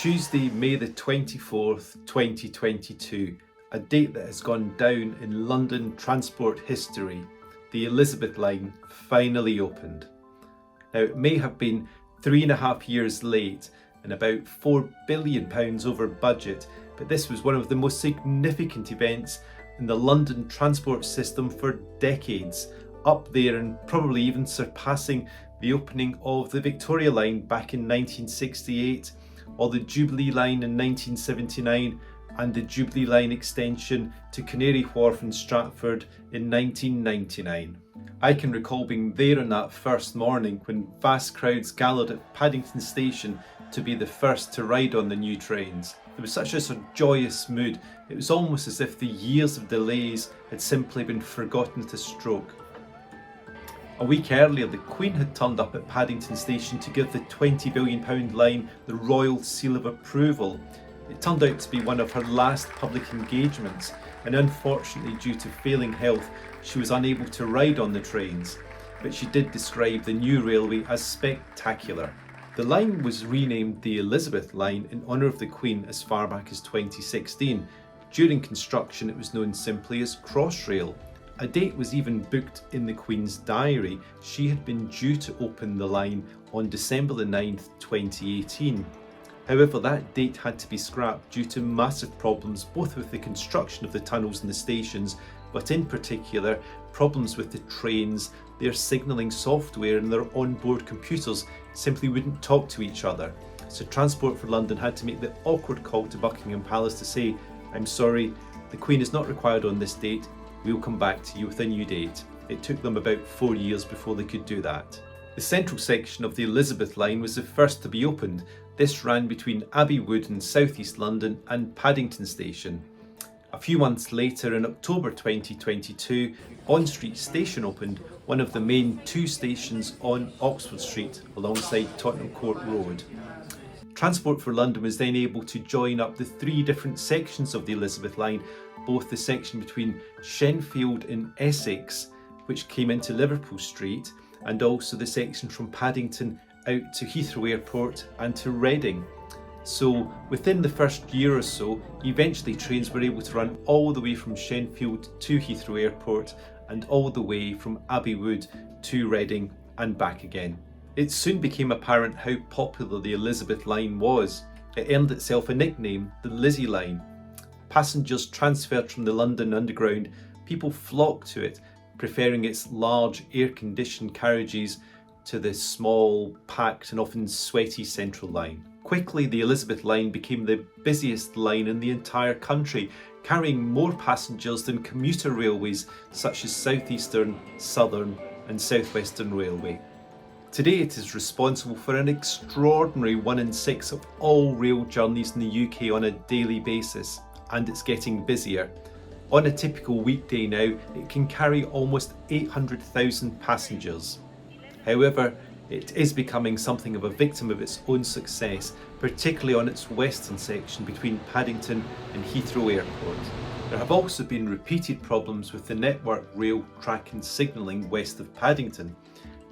Tuesday, May the 24th, 2022, a date that has gone down in London transport history. The Elizabeth line finally opened. Now, it may have been 3.5 years late and about £4 billion over budget, but this was one of the most significant events in the London transport system for decades, up there and probably even surpassing the opening of the Victoria line back in 1968, or the Jubilee line in 1979, and the Jubilee line extension to Canary Wharf in Stratford in 1999. I can recall being there on that first morning when vast crowds gathered at Paddington Station to be the first to ride on the new trains. There was such a sort of joyous mood. It was almost as if the years of delays had simply been forgotten at a stroke. A week earlier, the Queen had turned up at Paddington Station to give the £20 billion line the royal seal of approval. It turned out to be one of her last public engagements, and unfortunately, due to failing health, she was unable to ride on the trains. But she did describe the new railway as spectacular. The line was renamed the Elizabeth line in honour of the Queen as far back as 2016. During construction, it was known simply as Crossrail. A date was even booked in the Queen's diary. She had been due to open the line on December the 9th, 2018. However, that date had to be scrapped due to massive problems both with the construction of the tunnels and the stations, but in particular problems with the trains. Their signalling software and their onboard computers simply wouldn't talk to each other. So Transport for London had to make the awkward call to Buckingham Palace to say, "I'm sorry, the Queen is not required on this date. We'll come back to you with a new date." It took them about 4 years before they could do that. The central section of the Elizabeth line was the first to be opened. This ran between Abbey Wood in South East London and Paddington Station. A few months later, in October 2022, Bond Street Station opened, one of the main two stations on Oxford Street alongside Tottenham Court Road. Transport for London was then able to join up the three different sections of the Elizabeth line, both the section between Shenfield in Essex, which came into Liverpool Street, and also the section from Paddington out to Heathrow Airport and to Reading. So within the first year or so, eventually trains were able to run all the way from Shenfield to Heathrow Airport and all the way from Abbey Wood to Reading and back again. It soon became apparent how popular the Elizabeth line was. It earned itself a nickname, the Lizzie line. Passengers transferred from the London Underground, people flocked to it, preferring its large air-conditioned carriages to the small, packed and often sweaty central line. Quickly, the Elizabeth line became the busiest line in the entire country, carrying more passengers than commuter railways such as South Eastern, Southern and South Western Railway. Today it is responsible for an extraordinary 1 in 6 of all rail journeys in the UK on a daily basis, and it's getting busier. On a typical weekday now, it can carry almost 800,000 passengers. However, it is becoming something of a victim of its own success, particularly on its western section between Paddington and Heathrow Airport. There have also been repeated problems with the Network Rail track and signalling west of Paddington.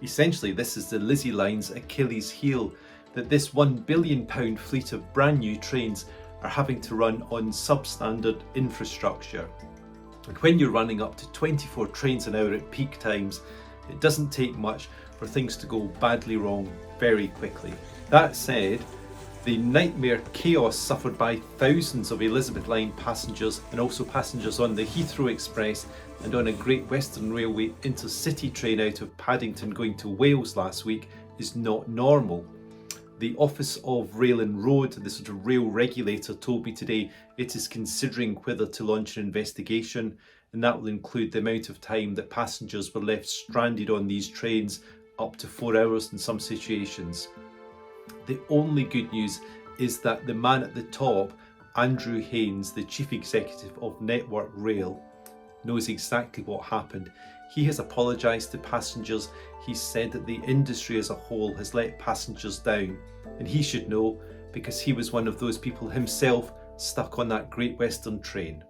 Essentially, this is the Lizzie line's Achilles heel, that this £1 billion fleet of brand new trains are having to run on substandard infrastructure. And when you're running up to 24 trains an hour at peak times, it doesn't take much for things to go badly wrong very quickly. That said, the nightmare chaos suffered by thousands of Elizabeth line passengers and also passengers on the Heathrow Express and on a Great Western Railway intercity train out of Paddington going to Wales last week is not normal. The Office of Rail and Road, the sort of rail regulator, told me today it is considering whether to launch an investigation, and that will include the amount of time that passengers were left stranded on these trains, up to 4 hours in some situations. The only good news is that the man at the top, Andrew Haynes, the Chief Executive of Network Rail, knows exactly what happened. He has apologised to passengers. He said that the industry as a whole has let passengers down, and he should know because he was one of those people himself stuck on that Great Western train.